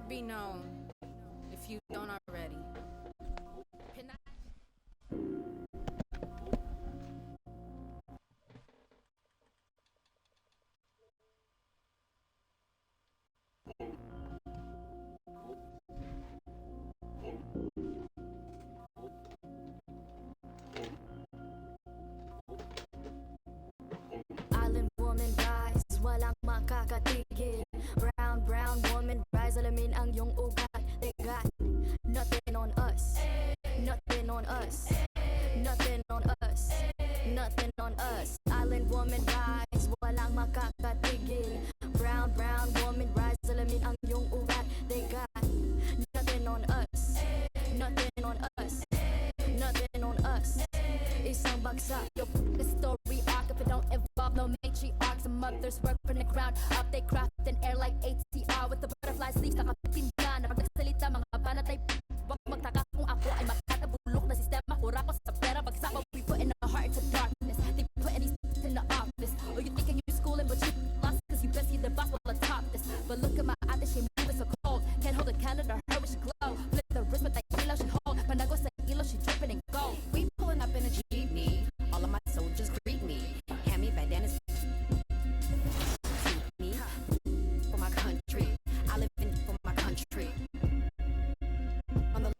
it be known, if you don't already. Island woman rise, walang makakatigil. Brown, brown woman rise, alamin ang iyong ugat. They got nothing on us, nothing on us, nothing on us, nothing on us. Island woman rise, walang makakatigil. Brown, brown woman rise, alamin ang iyong ugat. They got nothing on us, nothing on us, nothing on us. Isang bagsak, yo, the story arc. If it don't involve no matriarchs, some mothers work from the ground up. They craft an air like ATR with the butterfly sleeves. Nakapitinda na pag nagsalita mga banat ay wag magtaka kung ako ay makatabulok na sistema. Hura ko sa pera, bagsak. But we put in the heart into darkness. They put these in the office. Oh, you thinking you schooling, but you lost cause you best see the boss will atop this. But look at my eye, that she moving so cold. Can't hold a candle to her when she glow. Flip the wrist with that kilo she hold. Panago sa ilo, she dripping in gold. We pulling up in a jeepney. All of my soldiers greet me. Hand me bandanas. Me for my country. I live in for my country. On the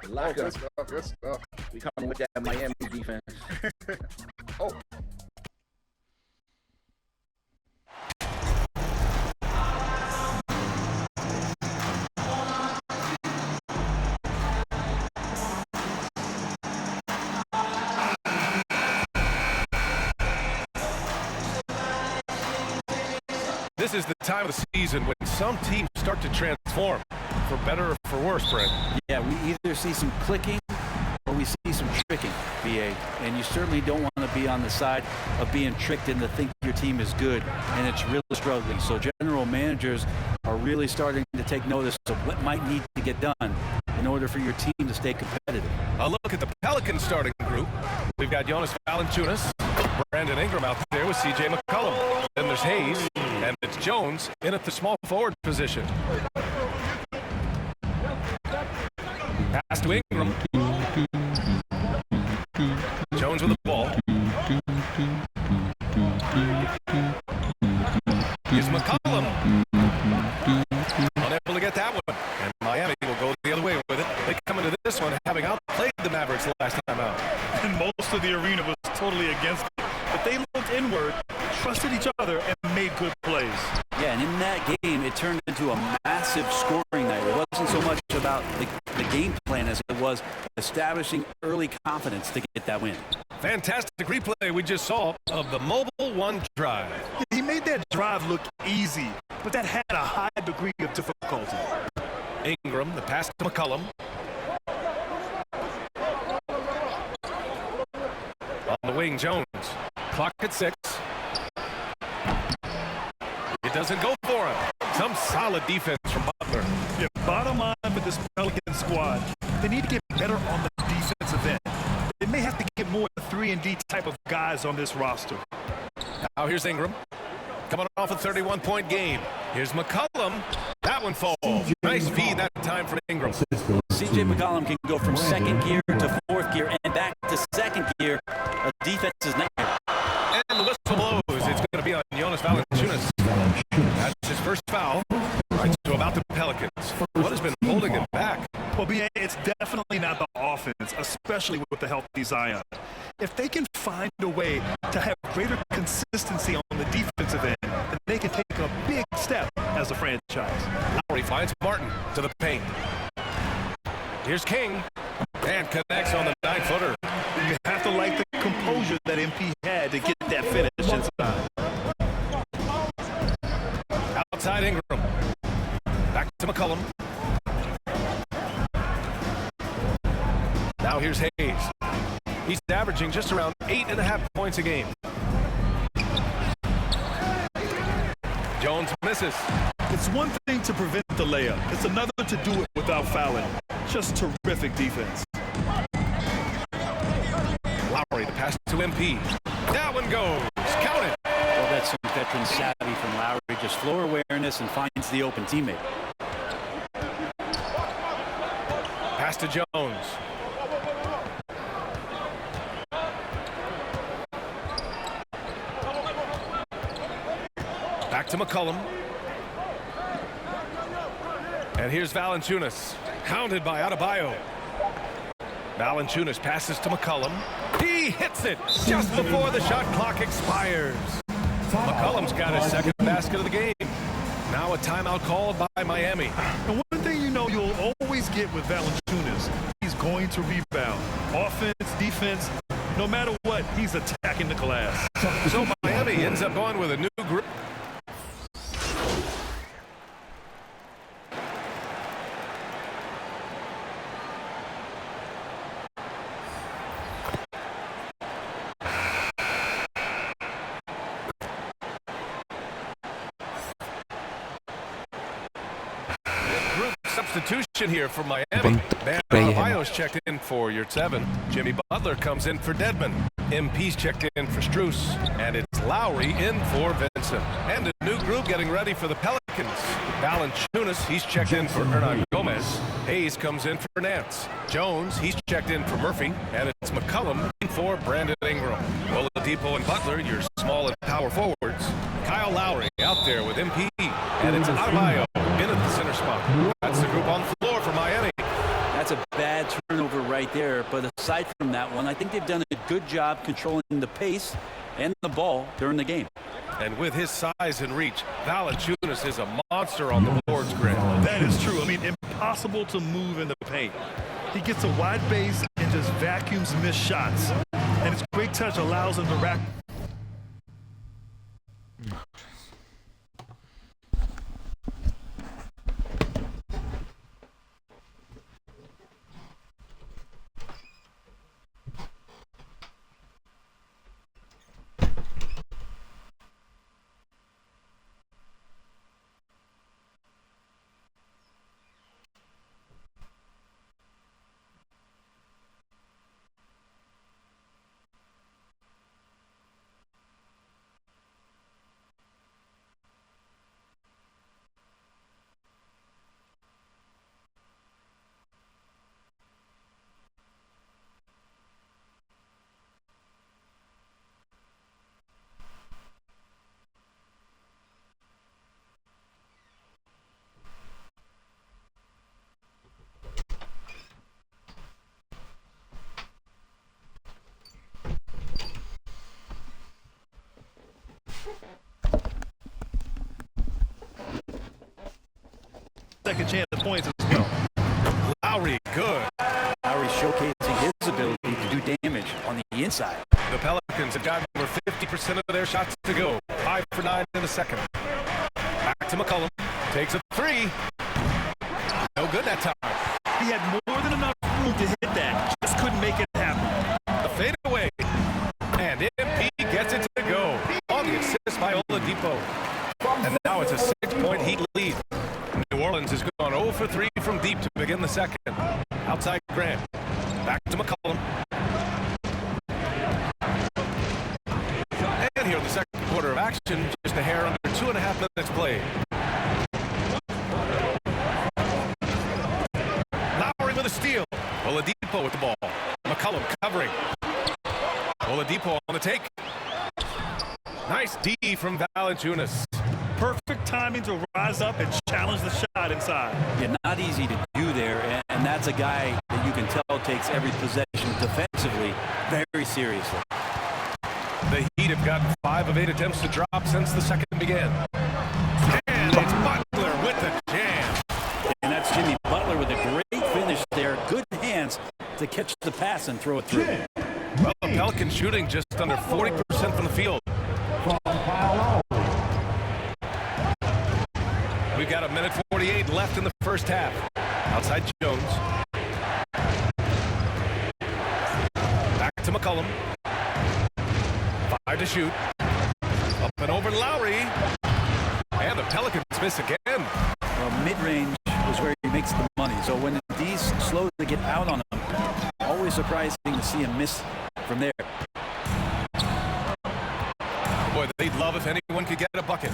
Lock Good up. stuff, good stuff. We coming with that Miami defense. Oh, This is the time of the season when some teams start to transform, for better or for worse, Brent. Yeah, we either see some clicking or we see some tricking, BA. And you certainly don't want to be on the side of being tricked into think your team is good and it's really struggling. So general managers are really starting to take notice of what might need to get done in order for your team to stay competitive. A look at the Pelicans starting group. We've got Jonas Valanciunas, Brandon Ingram out there with C.J. McCollum. Then there's Hayes, and it's Jones in at the small forward position. Pass to Ingram. Jones with the ball. Here's McCollum. Unable to get that one. And Miami will go the other way with it. They come into this one having outplayed the Mavericks last time out. And most of the arena was totally against it. But they looked inward, trusted each other, and made good plays. Yeah, and in that game, it turned into a massive scoring night. It wasn't so much about the game plan as it was establishing early confidence to get that win. Fantastic replay we just saw of the Mobile One drive. He made that drive look easy, but that had a high degree of difficulty. Ingram, the pass to McCollum. On the wing, Jones. Clock at 6. It doesn't go for him. Some solid defense from Butler. Yeah, bottom line for this Pelican squad, they need to get better on the defensive end. They may have to get more 3-and-D type of guys on this roster. Now here's Ingram. Coming off a 31-point game. Here's McCollum. That one falls. Nice feed that time for Ingram. C.J. McCollum can go from second gear to fourth gear and back to second gear. A defense is not here. And the whistle blows. It's going to be on Jonas Valanciunas. That's his first foul. Right, so about the Pelicans. What has been holding him back? Well, BA, it's definitely not the offense, especially with the healthy Zion. If they can find a way to have greater consistency on the defensive end, then they can take a big step as a franchise. Lowry finds Martin to the paint. Here's King. And connects on the 9-footer. You have to like the composure that MP had to get that finish inside. Outside Ingram. Back to McCollum. Now Now here's Hayes. He's averaging just around 8.5 points a game. Jones misses. It's one thing to prevent the layup. It's another to do it without fouling. Just terrific defense. Lowry to pass to MP. That one goes. Count it. Well, that's some veteran savvy from Lowry. Just floor awareness and finds the open teammate. Pass to Jones. Back to McCollum. And here's Valanciunas. Hounded by Adebayo. Valanciunas passes to McCollum. He hits it just before the shot clock expires. McCollum's got his second basket of the game. Now a timeout called by Miami. And one thing you know you'll always get with Valanciunas, he's going to rebound. Offense, defense, no matter what, he's attacking the glass. So Miami ends up going with a new group. Substitution here for Miami. Bam Adebayo's checked in for your 7. Jimmy Butler comes in for Dedmon. MP's checked in for Strus. And it's Lowry in for Vincent. And a new group getting ready for the Pelicans. Valanciunas, he's checked in for Hernan Gomez. Hayes comes in for Nance. Jones, he's checked in for Murphy. And it's McCollum in for Brandon Ingram. Oladipo and Butler, your small and power forwards. Kyle Lowry out there with MP. And it's Adebayo in at the center spot. That's the group on the floor for Miami. That's a bad turnover right there. But aside from that one, I think they've done a good job controlling the pace and the ball during the game. And with his size and reach, Valanciunas is a monster on the boards, Greg. That is true. I mean, impossible to move in the paint. He gets a wide base and just vacuums missed shots. And his great touch allows him to rack. Second chance at points as well. Lowry, good. Lowry showcasing his ability to do damage on the inside. The Pelicans have gotten over 50% of their shots to go. 5 for 9 in the second. Back to McCollum. Takes a 3. No good that time. He had more than enough room to hit that. Just couldn't make it happen. The fadeaway. And MP gets it to go. On the assist by Oladipo. And now it's a 6-point Heat lead. New Orleans has gone 0 for 3 from deep to begin the second. Outside Grant. Back to McCollum. And here in the second quarter of action, just a hair under 2.5 minutes played. Lowry with a steal. Oladipo with the ball. McCollum covering. Oladipo on the take. Nice D from Valanciunas. Perfect timing to rise up and challenge the shot inside. Yeah, not easy to do there, and that's a guy that you can tell takes every possession defensively very seriously. The Heat have gotten 5 of 8 attempts to drop since the second began. And it's Butler with the jam. And that's Jimmy Butler with a great finish there. Good hands to catch the pass and throw it through. Well, the Pelicans shooting just under 40% from the field. We've got 1:48 left in the first half. Outside Jones. McCollum. 5 to shoot. Up and over Lowry. And the Pelicans miss again. Well, mid-range is where he makes the money. So when the D's slowly get out on him, always surprising to see him miss from there. Boy, they'd love if anyone could get a bucket.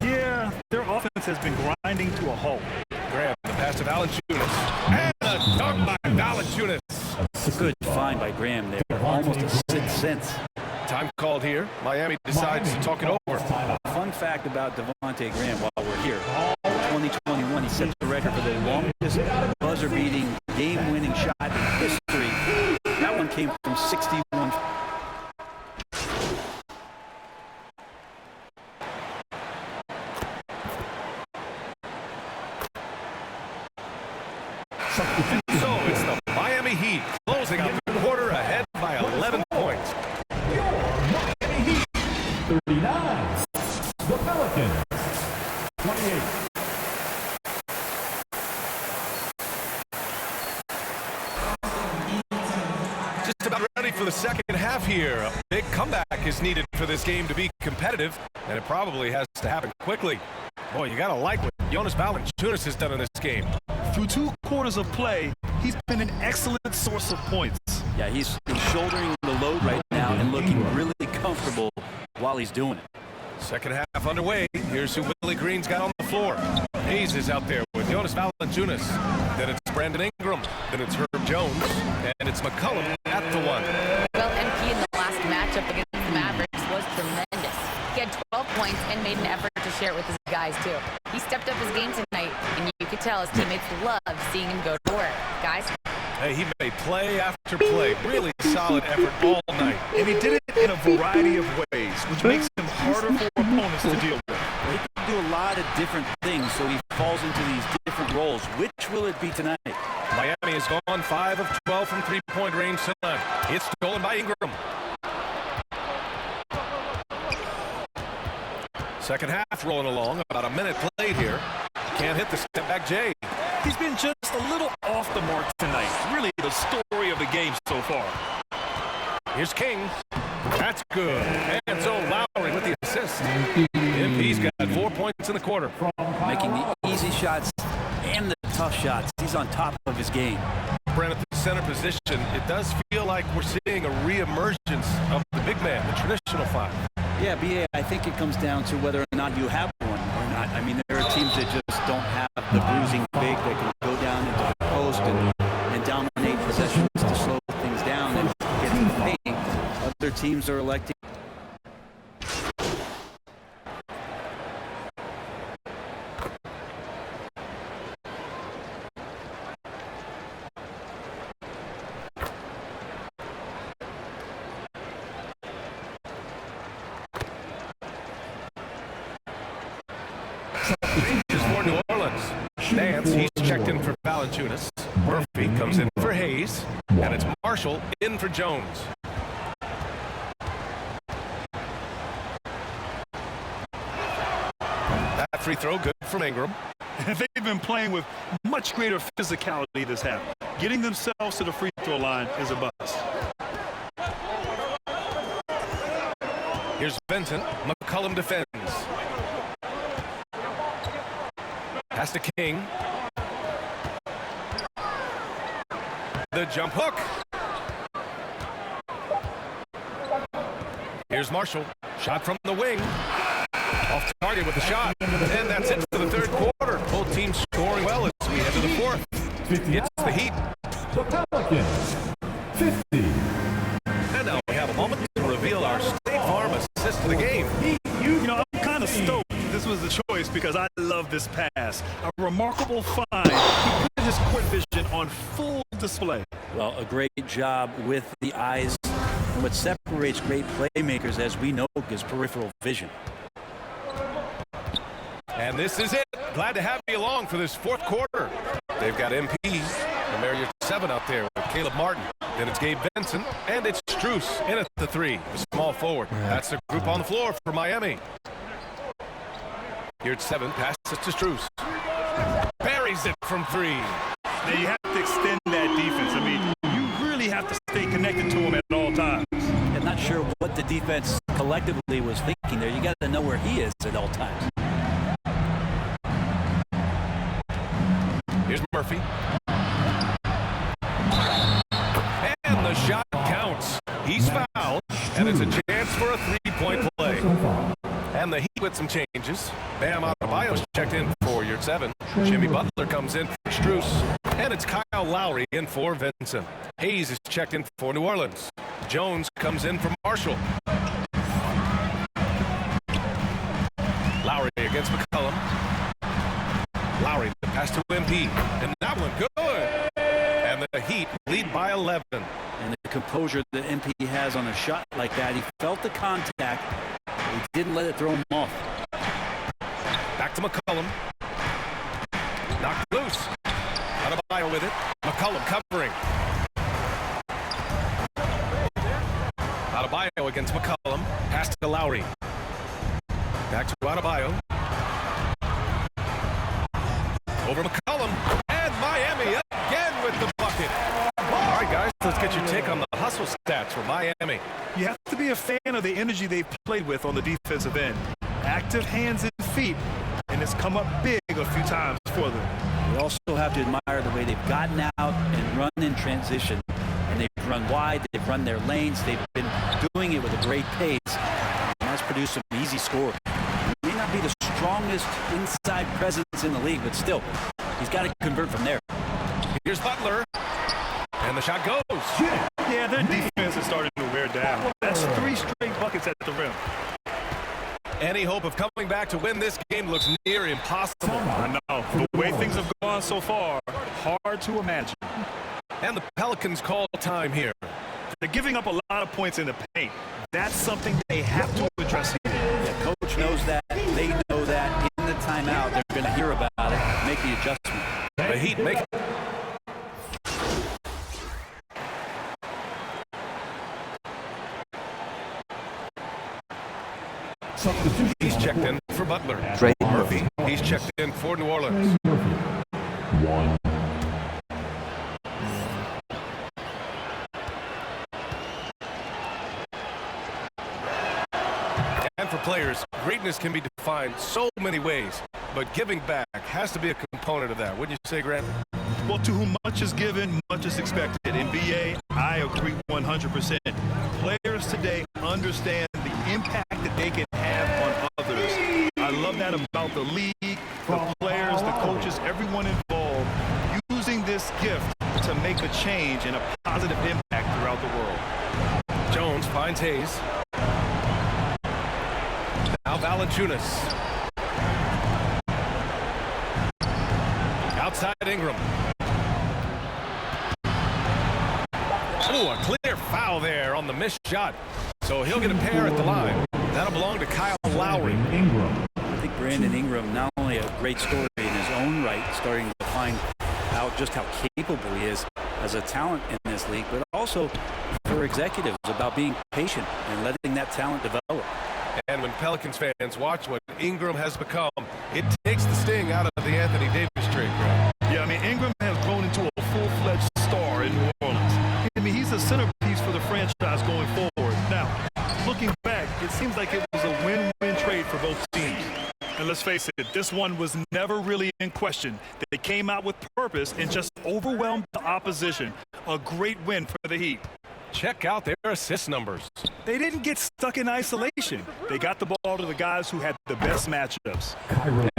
Yeah, their offense has been grinding to a halt. Graham, the pass to Valanciunas. And a dunk by Valanciunas. Good find by Graham there. Almost a 6th sense. Time called here. Miami decides to talk it over. Fun fact about Devontae Graham while we're here. 2021, he set the record for the longest buzzer-beating, game-winning shot in history. That one came from 61. So it's the Miami Heat closing out the quarter ahead by 11 points. Miami Heat 39. The Pelicans 28. Just about ready for the second half here. A big comeback is needed for this game to be competitive, and it probably has to happen quickly. Boy, you gotta like what Jonas Valanciunas has done in this game. Through 2 quarters of play, he's been an excellent source of points. Yeah, he's shouldering the load right now and looking really comfortable while he's doing it. Second half underway. Here's who Willie Green's got on the floor. Hayes is out there with Jonas Valanciunas. Then it's Brandon Ingram. Then it's Herb Jones. And it's McCollum at the 1. Well, MP in the last matchup against the Mavericks was tremendous. He had 12 points and made an effort to share it with his guys, too. He stepped up his game tonight, and you could tell his teammates loved seeing him go to work. Guys? Hey, he made play after play. Really solid effort all night. And he did it in a variety of ways, which makes him harder for opponents to deal with. He can do a lot of different things, so he falls into these different roles. Which will it be tonight? Miami has gone 5 of 12 from three-point range tonight. It's stolen by Ingram. Second half rolling along. About a minute played here. Can't hit the step-back Jay. He's been just a little off the mark tonight. Really the story of the game so far. Here's King. That's good. And so Lowry with the assist. MP's got 4 points in the quarter. Making the easy shots and the tough shots. He's on top of his game. Brent at the center position. It does feel like we're seeing a re-emergence of the big man, the traditional 5. Yeah, BA, I think it comes down to whether or not you have one or not. I mean, there are teams that just don't have the bruising big that can go down into the post and dominate possessions to slow things down and get to the paint. Other teams are electing. For New Orleans. Nance, he's checked in for Valanciunas. Murphy comes in for Hayes. And it's Marshall in for Jones. That free throw good from Ingram. They've been playing with much greater physicality this half. Getting themselves to the free throw line is a bust. Here's Vincent. McCollum defends. Pass to King. The jump hook. Here's Marshall. Shot from the wing. Off target with the shot. And that's it for the third quarter. Both teams scoring well as we head to the fourth. It's the Heat. The Pelicans 50. And now we have a moment to reveal our State Farm assist of the game. You know, I'm kind of stoked this was the choice because I love this pass. A remarkable find. He put his court vision on full display. Well, a great job with the eyes. And what separates great playmakers, as we know, is peripheral vision. And this is it. Glad to have you along for this fourth quarter. They've got MP and they're your 7 out there with Caleb Martin. Then it's Gabe Benson, and it's Strus in at the 3, the small forward. That's the group on the floor for Miami. Here at 7, passes to Strus. Buries it from 3. Now you have to extend that defense. I mean, you really have to stay connected to him at all times. defense collectively was thinking there. You got to know where he is at all times. Here's Murphy. And the shot counts. He's fouled, and it's a chance for a three-point play. And the Heat with some changes. Bam Adebayo's checked in for your 7. Jimmy Butler comes in for Strus. And it's Kyle Lowry in for Vincent. Hayes is checked in for New Orleans. Jones comes in for Marshall. Lowry against McCollum. Lowry, the pass to Embiid. And that one good. And the Heat lead by 11. And the composure that MP has on a shot like that, he felt the contact. He didn't let it throw him off. Back to McCollum. Knocked loose. Adebayo with it. McCollum covering. Adebayo against McCollum. Pass to Lowry. Back to Adebayo. Over McCollum. And Miami again with the bucket. All right, guys, let's get your take on the hustle stats for Miami. You have to be a fan of the energy they've played with on the defensive end. Active hands and feet, and it's come up big a few times for them. We also have to admire the way they've gotten out and run in transition. And they've run wide, they've run their lanes, they've been doing it with a great pace. And that's produced some easy scores. He may not be the strongest inside presence in the league, but still, he's got to convert from there. Here's Butler. And the shot goes. Yeah, their defense is starting to wear down. That's 3 straight buckets at the rim. Any hope of coming back to win this game looks near impossible. I know. The way things have gone so far, hard to imagine. And the Pelicans call time here. They're giving up a lot of points in the paint. That's something they have to address here. Yeah, coach knows that. They know that. In the timeout, they're going to hear about it, make the adjustment. The Heat make it. He's checked in for Butler. Murphy, he's checked in for New Orleans. 1. And for players, greatness can be defined so many ways, but giving back has to be a component of that. Wouldn't you say, Grant? Well, to whom much is given, much is expected. In BA, I agree 100%. Players today understand the impact that they can have on others. I love that about the league, the players, the coaches, everyone involved, using this gift to make a change and a positive impact throughout the world. Jones finds Hayes. Now Valanciunas. Outside Ingram. Oh, a clear foul there on the missed shot. So he'll get a pair at the line. That'll belong to Kyle Lowry. I think Brandon Ingram, not only a great story in his own right, starting to find out just how capable he is as a talent in this league, but also for executives about being patient and letting that talent develop. And when Pelicans fans watch what Ingram has become, it takes the sting out of the Anthony Davis trade, Grant. Yeah, I mean, Ingram has grown into a full-fledged star in New Orleans. I mean, he's a centerpiece for the franchise going forward. Now, looking back, it seems like it was a win-win trade for both teams. And let's face it, this one was never really in question. They came out with purpose and just overwhelmed the opposition. A great win for the Heat. Check out their assist numbers. They didn't get stuck in isolation. They got the ball to the guys who had the best matchups.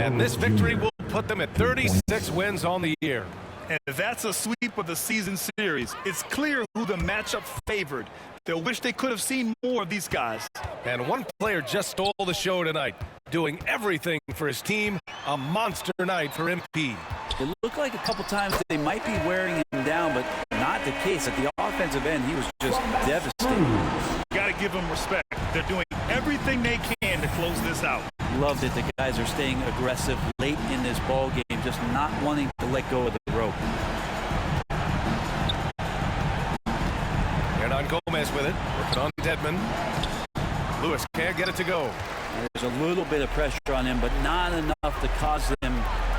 And this victory will put them at 36 wins on the year. And that's a sweep of the season series. It's clear who the matchup favored. They'll wish they could have seen more of these guys. And one player just stole the show tonight, doing everything for his team. A monster night for MP. It looked like a couple times they might be wearing him down, but not the case. At the offensive end, he was just devastating. Got to give them respect. They're doing everything they can to close this out. Love that the guys are staying aggressive late in this ball game, just not wanting to let go of the rope. Hernan Gomez with it, working on Dedmon. Lewis can't get it to go. There's a little bit of pressure on him, but not enough to cause him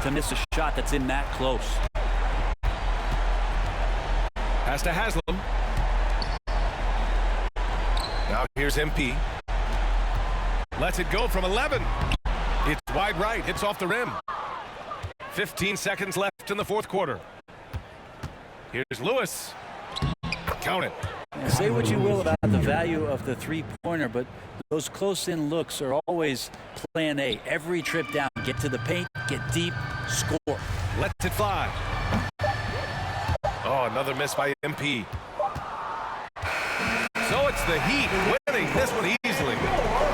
to miss a shot that's in that close. Pass to Haslam. Now Now here's MP. Lets it go from 11. It's wide right. Hits off the rim. 15 seconds left in the fourth quarter. Here's Lewis. Count it. Now, say what you will about the value of the three-pointer, but those close-in looks are always plan A. Every trip down, get to the paint, get deep, score. Lets it fly. Oh, another miss by MP. So it's the Heat winning this one easily.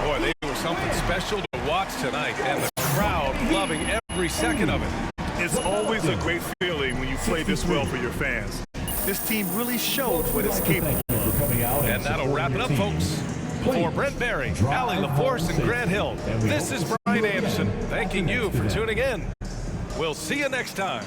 Boy, they were something special to watch tonight, and the crowd loving every second of it. It's always a great feeling when you play this well for your fans. This team really showed what it's capable of. And that'll wrap it up, folks. For Brent Berry, Allie LaForce, and Grant Hill, this is Brian Anderson thanking you for tuning in. We'll see you next time.